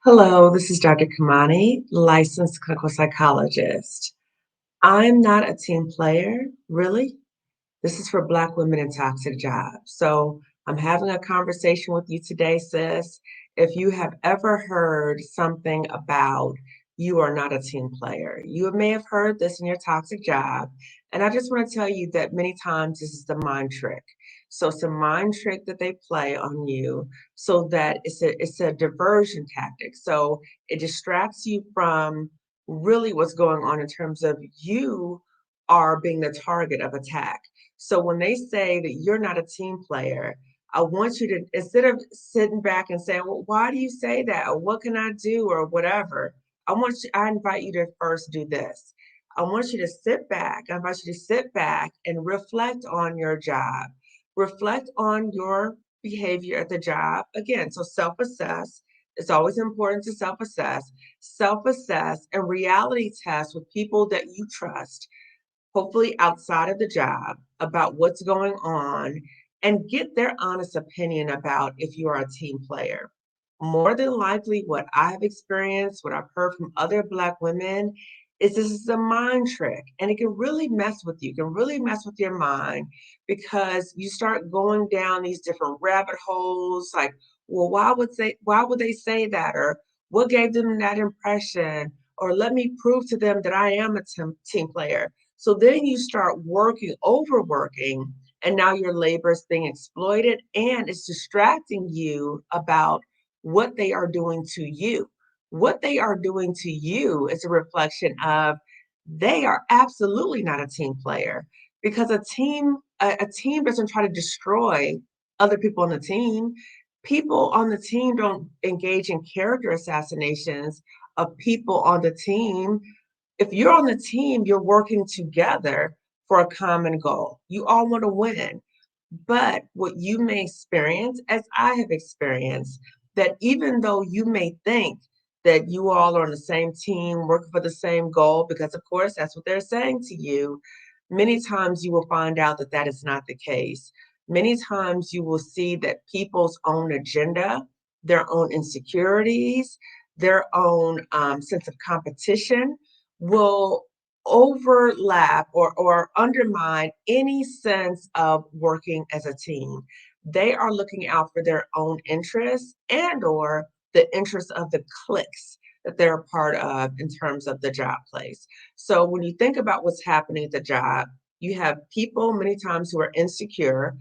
Hello, this is Dr. Kamani, licensed clinical psychologist. I'm not a team player, really. This is for Black women in toxic jobs. So I'm having a conversation with you today, sis. If you have ever heard something about you are not a team player, you may have heard this in your toxic job. And I just want to tell you that many times this is the mind trick. So it's a mind trick that they play on you so that it's a diversion tactic. So it distracts you from really what's going on in terms of you are being the target of attack. So when they say that you're not a team player, I want you to, instead of sitting back and saying, well, why do you say that? Or what can I do? Or whatever. I invite you to first do this. I want you to sit back. I invite you to sit back and reflect on your job. Reflect on your behavior at the job. Again, so self-assess. It's always important to self-assess and reality test with people that you trust, hopefully outside of the job, about what's going on and get their honest opinion about if you are a team player. More than likely, what I have experienced, what I've heard from other Black women, is this is a mind trick and it can really mess with you, can really mess with your mind because you start going down these different rabbit holes like, well, why would they say that? Or what gave them that impression? Or let me prove to them that I am a team player. So then you start working, overworking, and now your labor is being exploited and it's distracting you about what they are doing to you. What they are doing to you is a reflection of they are absolutely not a team player because a team doesn't try to destroy other people on the team. People on the team don't engage in character assassinations of people on the team. If you're on the team, you're working together for a common goal. You all want to win. But what you may experience, as I have experienced, that even though you may think that you all are on the same team, working for the same goal, because of course that's what they're saying to you, many times you will find out that that is not the case. Many times you will see that people's own agenda, their own insecurities, their own sense of competition will overlap or undermine any sense of working as a team. They are looking out for their own interests and or the interests of the cliques that they're a part of in terms of the job place. So when you think about what's happening at the job, you have people many times who are insecure,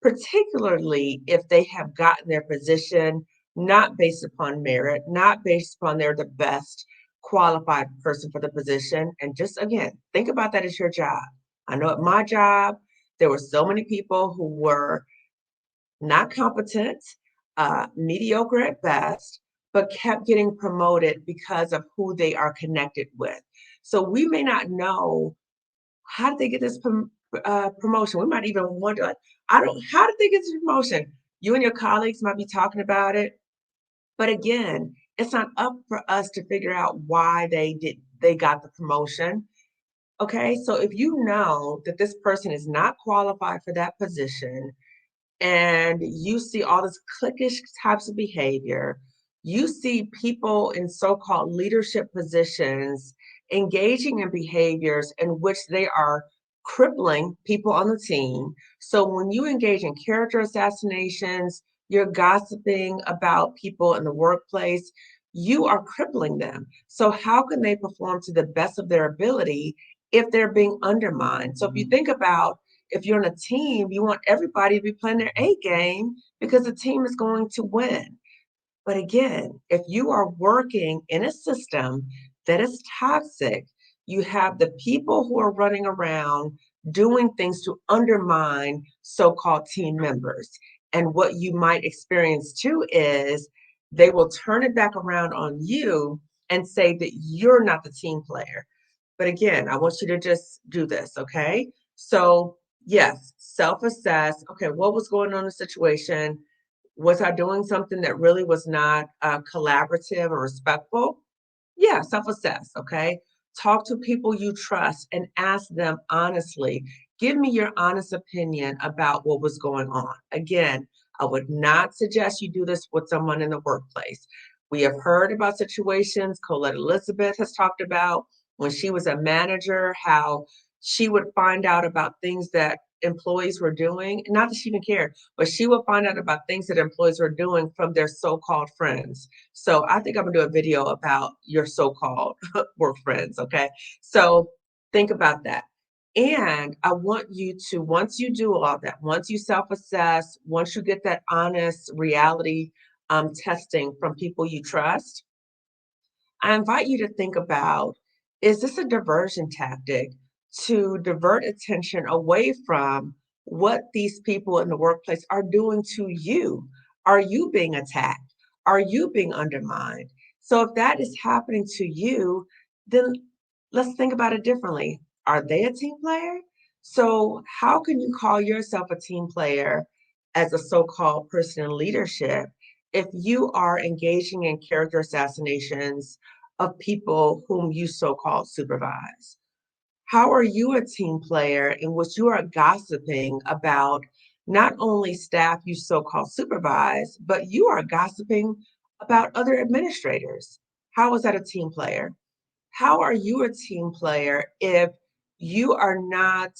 particularly if they have gotten their position not based upon merit, not based upon they're the best qualified person for the position. And just again, think about that as your job. I know at my job, there were so many people who were not competent, mediocre at best, but kept getting promoted because of who they are connected with. So we may not know how did they get this promotion? We might even wonder, like, I don't, how did they get this promotion? You and your colleagues might be talking about it, but again, it's not up for us to figure out why they got the promotion. Okay, so if you know that this person is not qualified for that position, and you see all this cliquish types of behavior. You see people in so-called leadership positions engaging in behaviors in which they are crippling people on the team. So when you engage in character assassinations, you're gossiping about people in the workplace, you are crippling them. So how can they perform to the best of their ability if they're being undermined? So if you think about, if you're on a team, you want everybody to be playing their A game because the team is going to win. But again, if you are working in a system that is toxic, you have the people who are running around doing things to undermine so called team members. And what you might experience too is they will turn it back around on you and say that you're not the team player. But again, I want you to just do this, okay? So, yes, self assess. Okay, what was going on in the situation? Was I doing something that really was not collaborative or respectful? Yeah, self assess, okay? Talk to people you trust and ask them honestly. Give me your honest opinion about what was going on. Again, I would not suggest you do this with someone in the workplace. We have heard about situations Colette Elizabeth has talked about when she was a manager, how she would find out about things that employees were doing. Not that she even cared, but she would find out about things that employees were doing from their so-called friends. So I think I'm gonna do a video about your so-called work friends, okay? So think about that. And I want you to, once you do all that, once you self-assess, once you get that honest reality testing from people you trust, I invite you to think about, is this a diversion tactic to divert attention away from what these people in the workplace are doing to you? Are you being attacked? Are you being undermined? So if that is happening to you, then let's think about it differently. Are they a team player? So how can you call yourself a team player as a so-called person in leadership if you are engaging in character assassinations of people whom you so-called supervise? How are you a team player in which you are gossiping about not only staff you so-called supervise, but you are gossiping about other administrators? How is that a team player? How are you a team player if you are not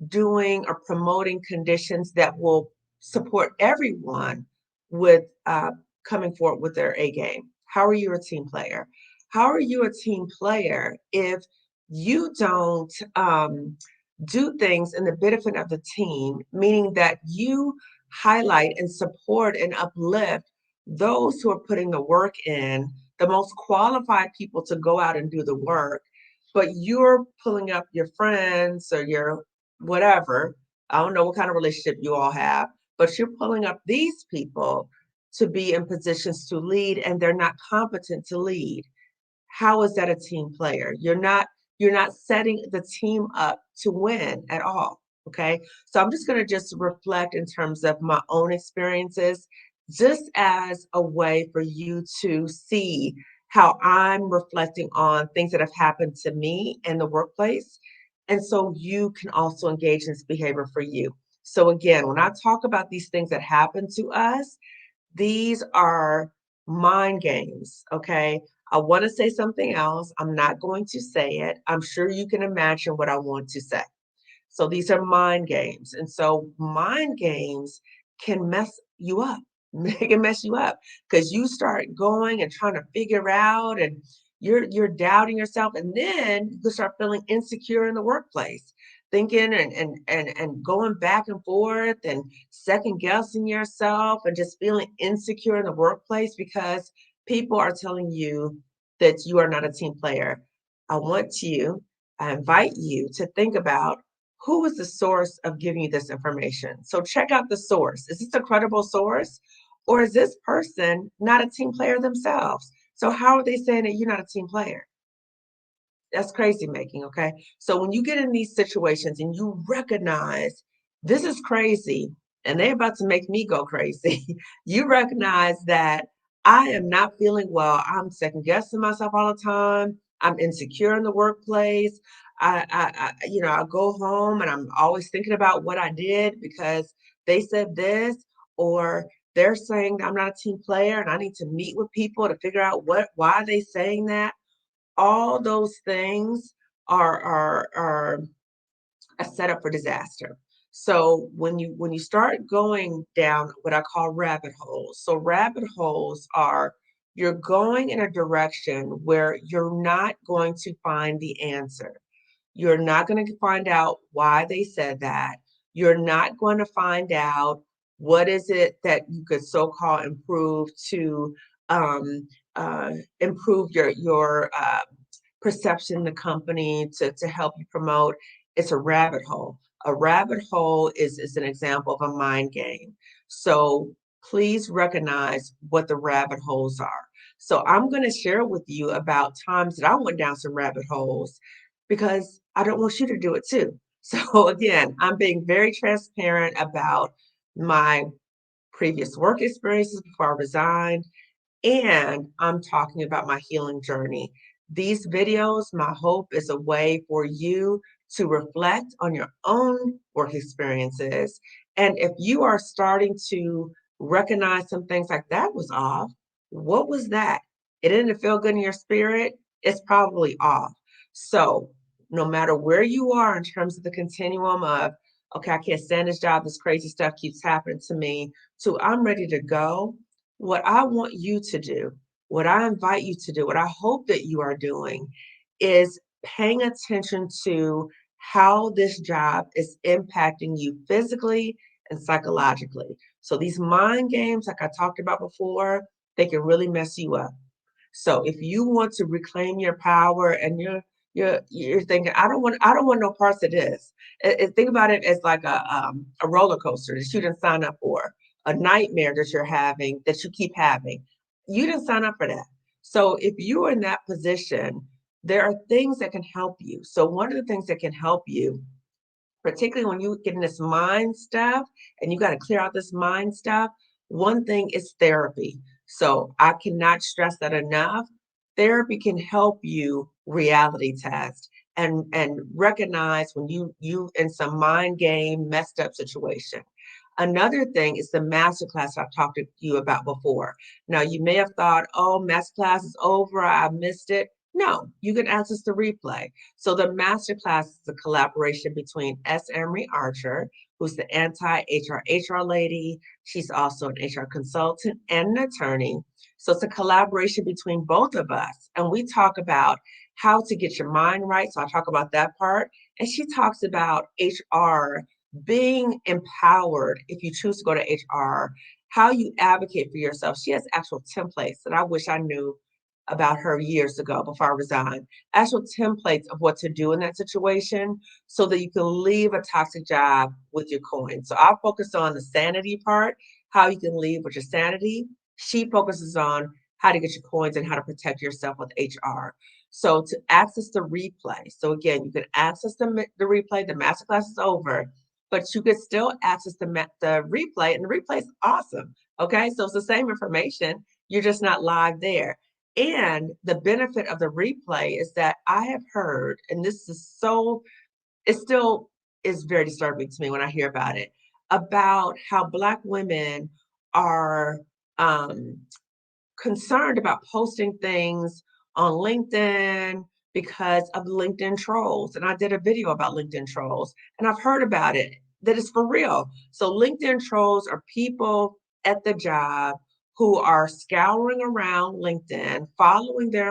doing or promoting conditions that will support everyone with coming forward with their A game? How are you a team player? How are you a team player if you don't do things in the benefit of the team, meaning that you highlight and support and uplift those who are putting the work in, the most qualified people to go out and do the work, but you're pulling up your friends or your whatever. I don't know what kind of relationship you all have, but you're pulling up these people to be in positions to lead and they're not competent to lead. How is that a team player? You're not setting the team up to win at all. Okay. So I'm just going to just reflect in terms of my own experiences, just as a way for you to see how I'm reflecting on things that have happened to me in the workplace. And so you can also engage in this behavior for you. So again, when I talk about these things that happen to us, these are mind games, okay? I want to say something else. I'm not going to say it. I'm sure you can imagine what I want to say. So these are mind games. And so mind games can mess you up. They can mess you up because you start going and trying to figure out and you're doubting yourself and then you start feeling insecure in the workplace, thinking and going back and forth and second guessing yourself and just feeling insecure in the workplace because people are telling you that you are not a team player. I invite you to think about who is the source of giving you this information. So check out the source. Is this a credible source? Or is this person not a team player themselves? So how are they saying that you're not a team player? That's crazy making, okay? So when you get in these situations and you recognize this is crazy and they're about to make me go crazy, you recognize that I am not feeling well. I'm second guessing myself all the time. I'm insecure in the workplace. I go home and I'm always thinking about what I did because they said this, or they're saying that I'm not a team player and I need to meet with people to figure out why are they saying that. All those things are a setup for disaster. So when you start going down what I call rabbit holes, so rabbit holes are you're going in a direction where you're not going to find the answer. You're not going to find out why they said that. You're not going to find out what is it that you could so-called improve to um, improve your perception in the company to help you promote. It's a rabbit hole. A rabbit hole is an example of a mind game. So please recognize what the rabbit holes are. So I'm going to share with you about times that I went down some rabbit holes because I don't want you to do it too. So again, I'm being very transparent about my previous work experiences before I resigned, and I'm talking about my healing journey. These videos, my hope is a way for you to reflect on your own work experiences. And if you are starting to recognize some things like that was off, what was that? it didn't feel good in your spirit, it's probably off. So no matter where you are in terms of the continuum of, okay, I can't stand this job, this crazy stuff keeps happening to me, to I'm ready to go, what I want you to do, what I invite you to do, what I hope that you are doing is paying attention to how this job is impacting you physically and psychologically. So these mind games, like I talked about before, they can really mess you up. So if you want to reclaim your power and you're thinking, I don't want no parts of this. Think about it as like a roller coaster that you didn't sign up for, a nightmare that you're having that you keep having. You didn't sign up for that. So if you're in that position, there are things that can help you. So one of the things that can help you, particularly when you get in this mind stuff and you got to clear out this mind stuff, one thing is therapy. So I cannot stress that enough. Therapy can help you reality test and recognize when you in some mind game messed up situation. Another thing is the masterclass I've talked to you about before. Now you may have thought, oh, masterclass is over, I missed it. No, you can access the replay. So the masterclass is a collaboration between S. Emery Archer, who's the anti-HR lady. She's also an HR consultant and an attorney. So it's a collaboration between both of us. And we talk about how to get your mind right. So I talk about that part. And she talks about HR being empowered if you choose to go to HR, how you advocate for yourself. She has actual templates that I wish I knew about her years ago before I resigned, actual templates of what to do in that situation so that you can leave a toxic job with your coin. So I'll focus on the sanity part, how you can leave with your sanity. She focuses on how to get your coins and how to protect yourself with HR. So to access the replay, so again, you can access the replay, the masterclass is over, but you could still access the replay, and the replay is awesome. Okay, so it's the same information, you're just not live there. And the benefit of the replay is that I have heard, and this is so, it still is very disturbing to me when I hear about it, about how Black women are um, concerned about posting things on LinkedIn because of LinkedIn trolls. And I did a video about LinkedIn trolls, and I've heard about it, that is for real. So LinkedIn trolls are people at the job who are scouring around LinkedIn, following their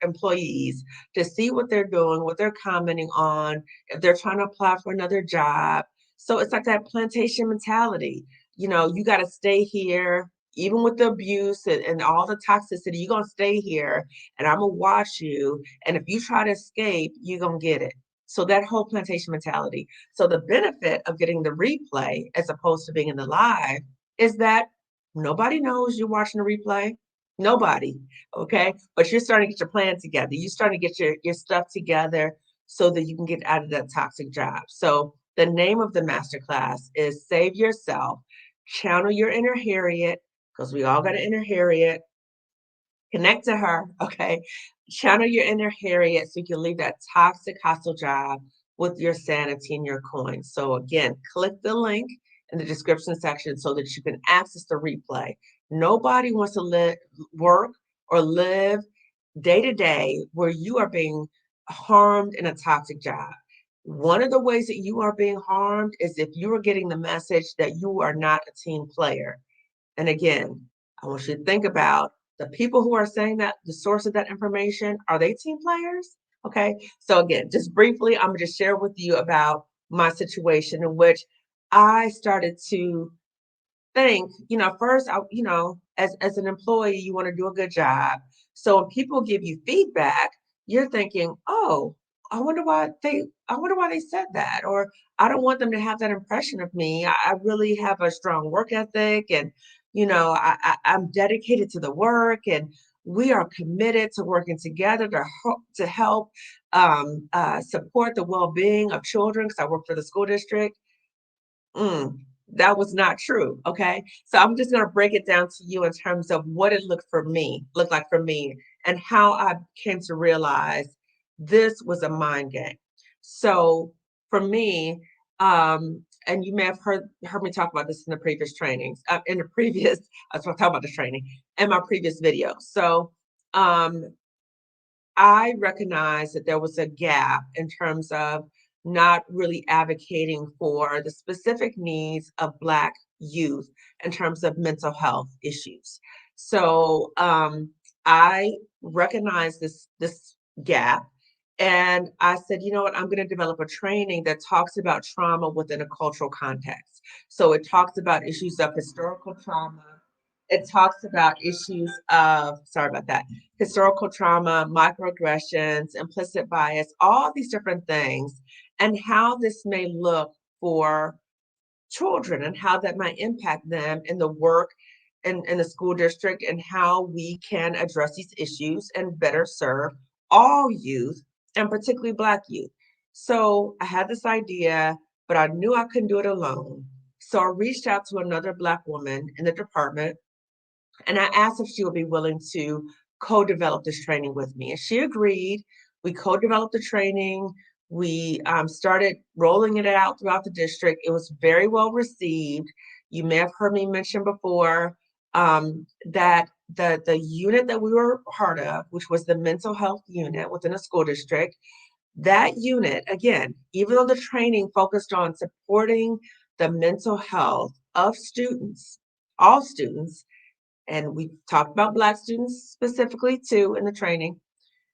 employees to see what they're doing, what they're commenting on, if they're trying to apply for another job. So it's like that plantation mentality. You got to stay here, even with the abuse and all the toxicity, you're going to stay here and I'm going to watch you. And if you try to escape, you're going to get it. So that whole plantation mentality. So the benefit of getting the replay as opposed to being in the live is that nobody knows you're watching the replay. Nobody. Okay. But you're starting to get your plan together. You're starting to get your stuff together so that you can get out of that toxic job. So the name of the masterclass is Save Yourself, Channel Your Inner Harriet, because we all got an inner Harriet. Connect to her, okay? Channel your inner Harriet so you can leave that toxic, hostile job with your sanity and your coins. So again, click the link in the description section so that you can access the replay. Nobody wants to work or live day to day where you are being harmed in a toxic job. One of the ways that you are being harmed is if you are getting the message that you are not a team player. And again, I want you to think about the people who are saying that, the source of that information, are they team players? Okay. So again, just briefly, I'm going to just share with you about my situation in which I started to think, first, as an employee, you want to do a good job. So when people give you feedback, you're thinking, oh, I wonder why they said that, or I don't want them to have that impression of me. I really have a strong work ethic, and I'm dedicated to the work, and we are committed to working together to help support the well-being of children because I work for the school district. Mm, that was not true. Okay. So I'm just going to break it down to you in terms of what it looked like for me, and how I came to realize this was a mind game. So for me, and you may have heard me talk about this in the previous trainings, in the previous, I was talking about the training in my previous video. So um, I recognized that there was a gap in terms of not really advocating for the specific needs of Black youth in terms of mental health issues. So I recognized this gap, and I said, you know what, I'm going to develop a training that talks about trauma within a cultural context. So it talks about issues of historical trauma. It talks about issues of, sorry about that, historical trauma, microaggressions, implicit bias, all these different things, and how this may look for children and how that might impact them in the work in the school district, and how we can address these issues and better serve all youth, and particularly Black youth. So I had this idea, but I knew I couldn't do it alone. So I reached out to another Black woman in the department, and I asked if she would be willing to co-develop this training with me. And she agreed. We co-developed the training. We started rolling it out throughout the district. It was very well received. You may have heard me mention before that the unit that we were part of, which was the mental health unit within a school district, that unit, again, even though the training focused on supporting the mental health of students, all students, and we talked about Black students specifically too in the training.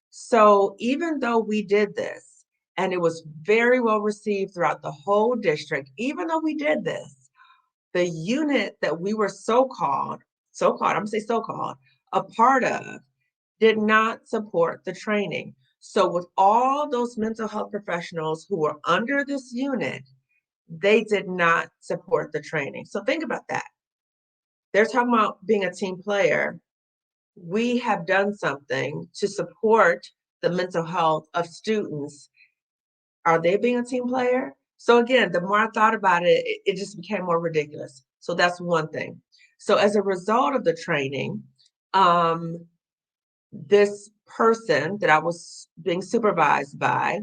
So even though we did this, and it was very well received throughout the whole district, even though we did this, the unit that we were I'm gonna say so-called, a part of, did not support the training. So with all those mental health professionals who were under this unit, they did not support the training. So think about that. They're talking about being a team player. We have done something to support the mental health of students. Are they being a team player? So again, the more I thought about it, it just became more ridiculous. So that's one thing. So as a result of the training, um, this person that I was being supervised by,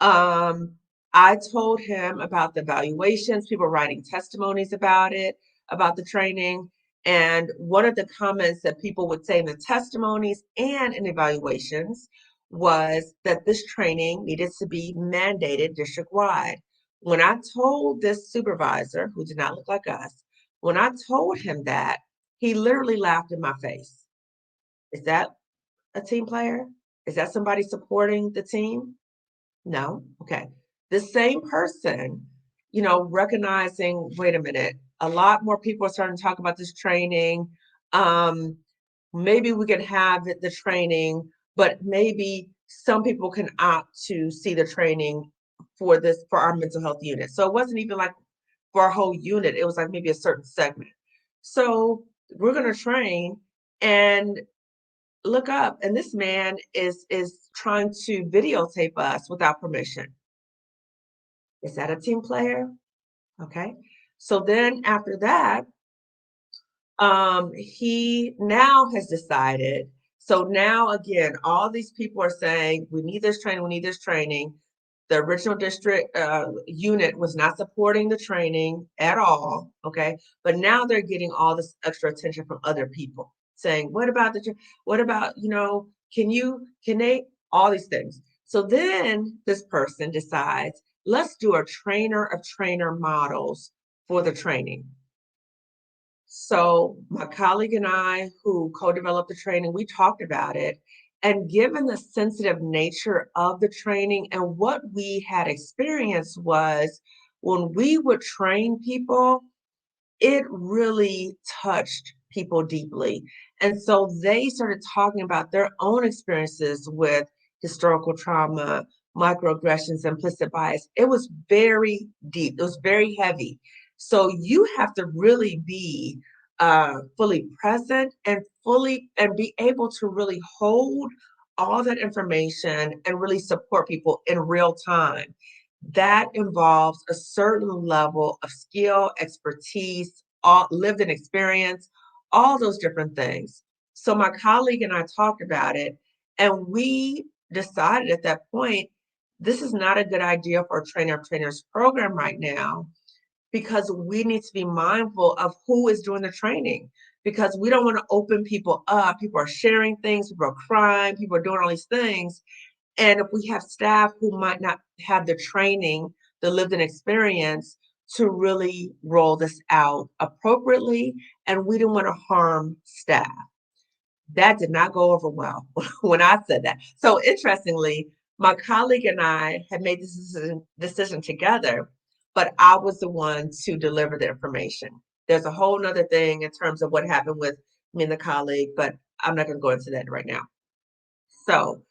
um, I told him about the evaluations, people writing testimonies about it, about the training. And one of the comments that people would say in the testimonies and in evaluations was that this training needed to be mandated district-wide. When I told this supervisor, who did not look like us, when I told him that, he literally laughed in my face. Is that a team player? Is that somebody supporting the team? No? Okay. The same person, recognizing, wait a minute, a lot more people are starting to talk about this training. Um, Maybe we could have the training, but maybe some people can opt to see the training for our mental health unit. So it wasn't even like for our whole unit, it was like maybe a certain segment. So we're gonna train and look up, and this man is trying to videotape us without permission. Is that a team player? Okay. So then after that, he now has decided. So now again, all these people are saying, we need this training, we need this training. The original district unit was not supporting the training at all. Okay. But now they're getting all this extra attention from other people saying, what about what about, can they, all these things. So then this person decides, let's do a trainer of trainer models for the training. So my colleague and I, who co-developed the training, we talked about it. And given the sensitive nature of the training and what we had experienced was when we would train people, it really touched people deeply. And so they started talking about their own experiences with historical trauma, microaggressions, implicit bias. It was very deep, it was very heavy. So you have to really be fully present and be able to really hold all that information and really support people in real time. That involves a certain level of skill, expertise, all lived in experience, all those different things. So my colleague and I talked about it, and we decided at that point, this is not a good idea for a trainer of trainers program right now, because we need to be mindful of who is doing the training. because we don't want to open people up. People are sharing things, people are crying, people are doing all these things. And if we have staff who might not have the training, the lived in experience to really roll this out appropriately, and we didn't want to harm staff. That did not go over well when I said that. So interestingly, my colleague and I had made this decision together, but I was the one to deliver the information. There's a whole nother thing in terms of what happened with me and the colleague, but I'm not going to go into that right now. So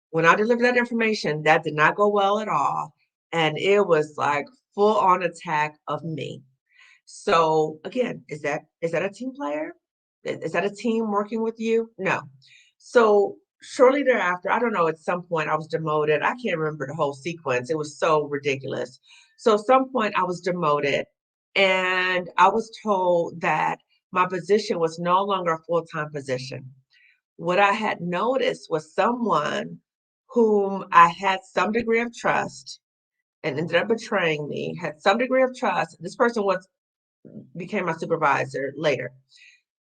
when I delivered that information, that did not go well at all. And it was like full on attack of me. So again, is that a team player? Is that a team working with you? No. So shortly thereafter, I don't know, at some point I was demoted. I can't remember the whole sequence. It was so ridiculous. So at some point I was demoted and I was told that my position was no longer a full-time position. What I had noticed was someone whom I had some degree of trust and ended up betraying me, had some degree of trust. This person was became my supervisor later.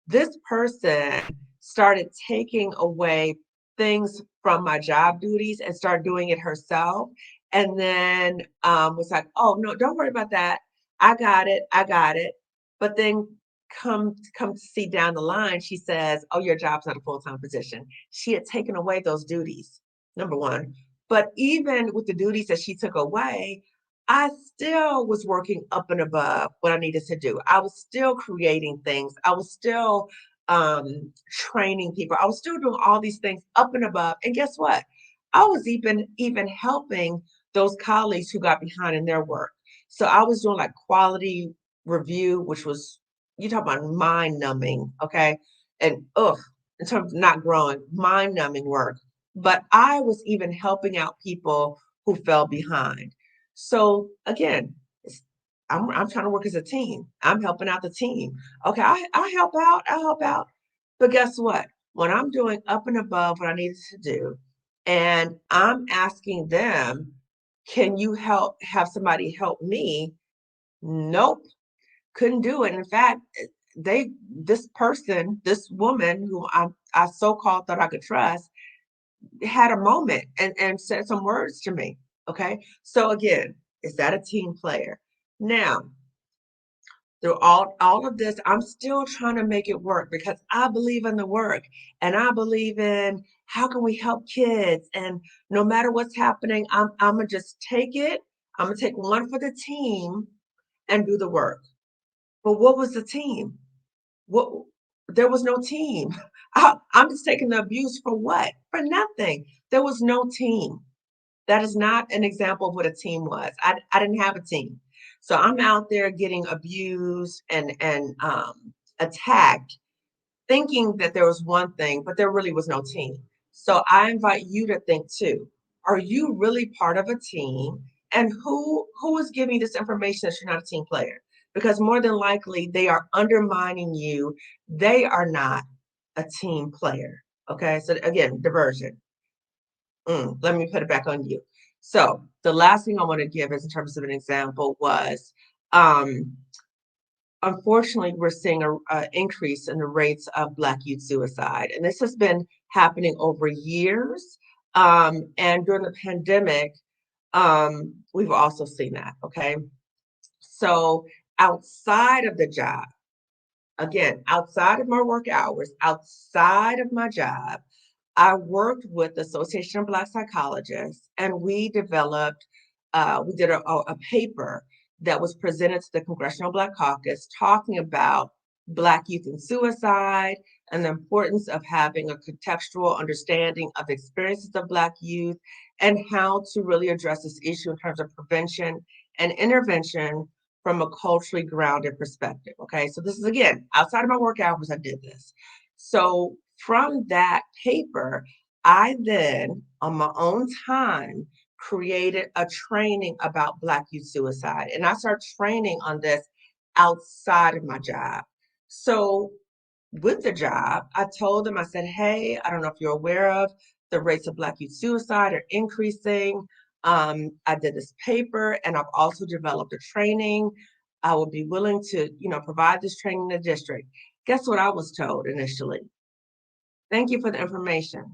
This person started taking away things from my job duties and started doing it herself. And then was like, oh no, don't worry about that. I got it. I got it. But then come to see down the line, she says, oh, your job's not a full-time position. She had taken away those duties, number one. But even with the duties that she took away, I still was working up and above what I needed to do. I was still creating things. I was still training people. I was still doing all these things up and above. And guess what? I was even helping those colleagues who got behind in their work. So I was doing like quality review, which was you talk about mind numbing, okay? And in terms of not growing, mind numbing work. But I was even helping out people who fell behind. So again, I'm trying to work as a team. I'm helping out the team. Okay, I help out, I help out. But guess what? When I'm doing up and above what I needed to do, and I'm asking them, can you have somebody help me? Nope, couldn't do it. In fact, this woman who I so-called thought I could trust, had a moment and said some words to me. Okay. So again, is that a team player? Now, through all of this, I'm still trying to make it work because I believe in the work and I believe in how can we help kids. And no matter what's happening, I'm gonna just take it. I'm gonna take one for the team and do the work. But what was the team? What there was no team. I'm just taking the abuse for what? For nothing. There was no team. That is not an example of what a team was. I didn't have a team. So I'm out there getting abused and attacked, thinking that there was one thing, but there really was no team. So I invite you to think too. Are you really part of a team? And who is giving this information that you're not a team player? Because more than likely they are undermining you. They are not a team player. Okay. So again, diversion. Let me put it back on you. So the last thing I want to give is in terms of an example was um, unfortunately, we're seeing a increase in the rates of Black youth suicide, and this has been happening over years. And during the pandemic, we've also seen that. Okay, so outside of the job, again, outside of my work hours, outside of my job, I worked with the Association of Black Psychologists, and we did a paper that was presented to the Congressional Black Caucus talking about Black youth and suicide and the importance of having a contextual understanding of the experiences of Black youth and how to really address this issue in terms of prevention and intervention from a culturally grounded perspective. Okay, so this is again outside of my work hours, I did this. So from that paper, I then, on my own time, created a training about Black youth suicide. And I started training on this outside of my job. So with the job, I told them, I said, hey, I don't know if you're aware of the rates of Black youth suicide are increasing. I did this paper and I've also developed a training. I would be willing to, provide this training in the district. Guess what I was told initially? Thank you for the information.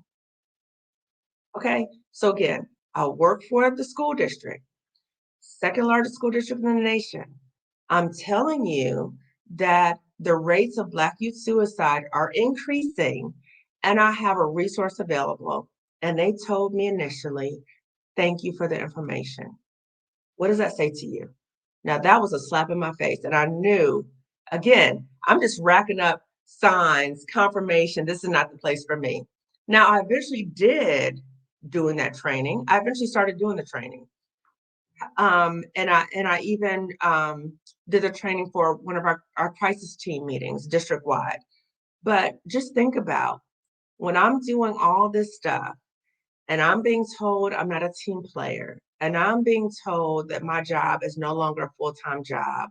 Okay, so again, I work for the school district, second largest school district in the nation. I'm telling you that the rates of Black youth suicide are increasing, and I have a resource available. And they told me initially, thank you for the information. What does that say to you? Now, that was a slap in my face. And I knew, again, I'm just racking up signs, confirmation, this is not the place for me. Now, I eventually did doing that training. I eventually started doing the training. And I even did the training for one of our crisis team meetings district wide. But just think about when I'm doing all this stuff and I'm being told I'm not a team player, and I'm being told that my job is no longer a full-time job,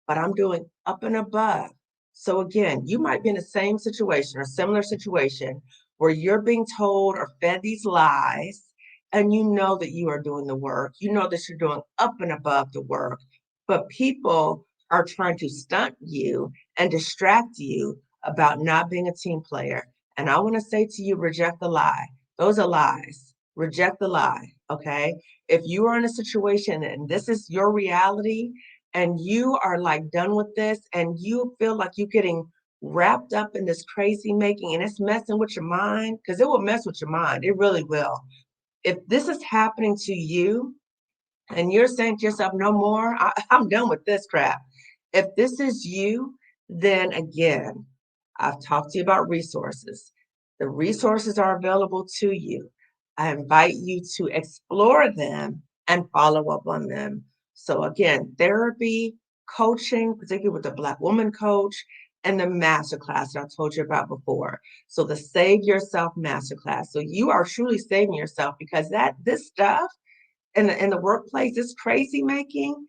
but I'm doing up and above. So again, you might be in the same situation or similar situation where you're being told or fed these lies, and you know that you are doing the work. You know that you're doing up and above the work, but people are trying to stunt you and distract you about not being a team player. And I want to say to you, reject the lie. Those are lies. Reject the lie, okay? If you are in a situation and this is your reality and you are like done with this and you feel like you're getting wrapped up in this crazy making and it's messing with your mind, because it will mess with your mind. It really will. If this is happening to you and you're saying to yourself, no more, I'm done with this crap. If this is you, then again, I've talked to you about resources. The resources are available to you. I invite you to explore them and follow up on them. So again, therapy, coaching, particularly with the Black woman coach, and the masterclass that I told you about before. So the Save Yourself masterclass. So you are truly saving yourself because this stuff in the workplace, this crazy making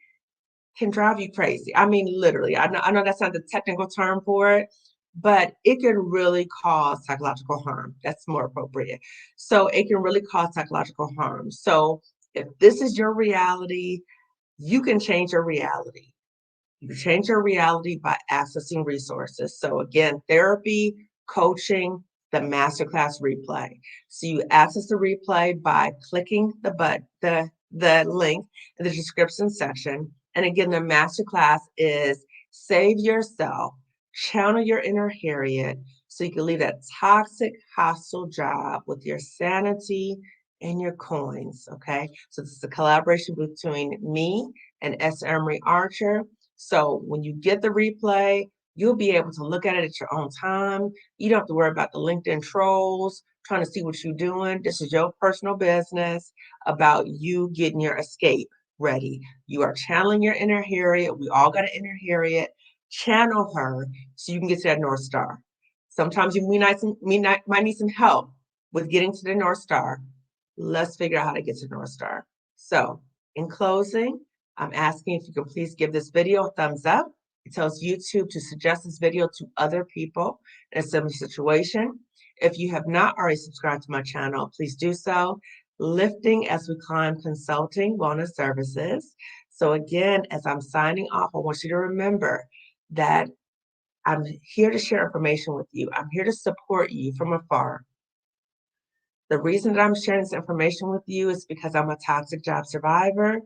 can drive you crazy. I mean, literally. I know that's not the technical term for it, but it can really cause psychological harm. That's more appropriate. So it can really cause psychological harm. So if this is your reality, you can change your reality. You change your reality by accessing resources. So again, therapy, coaching, the masterclass replay. So you access the replay by clicking the link in the description section. And again, the masterclass is Save Yourself, Channel Your Inner Harriet, so you can leave that toxic, hostile job with your sanity and your coins. Okay. So this is a collaboration between me and S. Emery Archer. So when you get the replay, you'll be able to look at it at your own time. You don't have to worry about the LinkedIn trolls trying to see what you're doing. This is your personal business about you getting your escape ready. You are channeling your inner Harriet. We all got an inner Harriet. Channel her so you can get to that North Star. Sometimes you might need some help with getting to the North Star. Let's figure out how to get to North Star. So in closing, I'm asking if you could please give this video a thumbs up. It tells YouTube to suggest this video to other people in a similar situation. If you have not already subscribed to my channel, please do so. Lifting as we climb consulting wellness services. So again, as I'm signing off, I want you to remember that I'm here to share information with you. I'm here to support you from afar. The reason that I'm sharing this information with you is because I'm a toxic job survivor.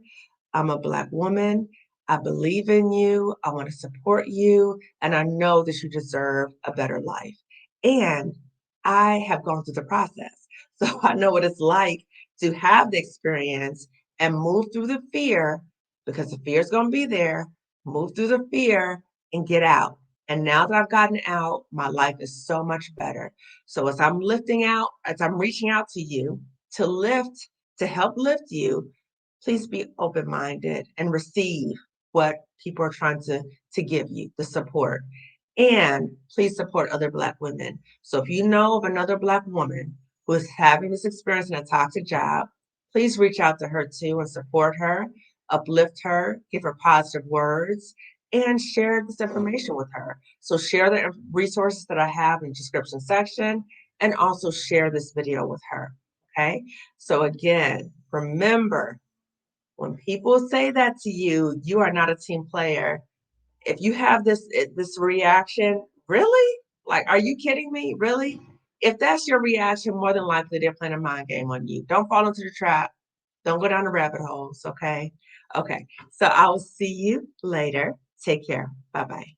I'm a Black woman. I believe in you. I want to support you. And I know that you deserve a better life. And I have gone through the process. So I know what it's like to have the experience and move through the fear, because the fear is going to be there. Move through the fear and get out. And now that I've gotten out, my life is so much better. So as I'm reaching out to you to help lift you, please be open-minded and receive what people are trying to give you, the support. And please support other Black women. So if you know of another Black woman who is having this experience in a toxic job, please reach out to her too and support her, uplift her, give her positive words, and share this information with her. So share the resources that I have in the description section and also share this video with her. Okay. So again, remember, when people say that to you, you are not a team player. If you have this reaction, Really? Like, are you kidding me? Really? If that's your reaction, more than likely they're playing a mind game on you. Don't fall into the trap. Don't go down the rabbit holes, okay? Okay. So I will see you later. Take care. Bye-bye.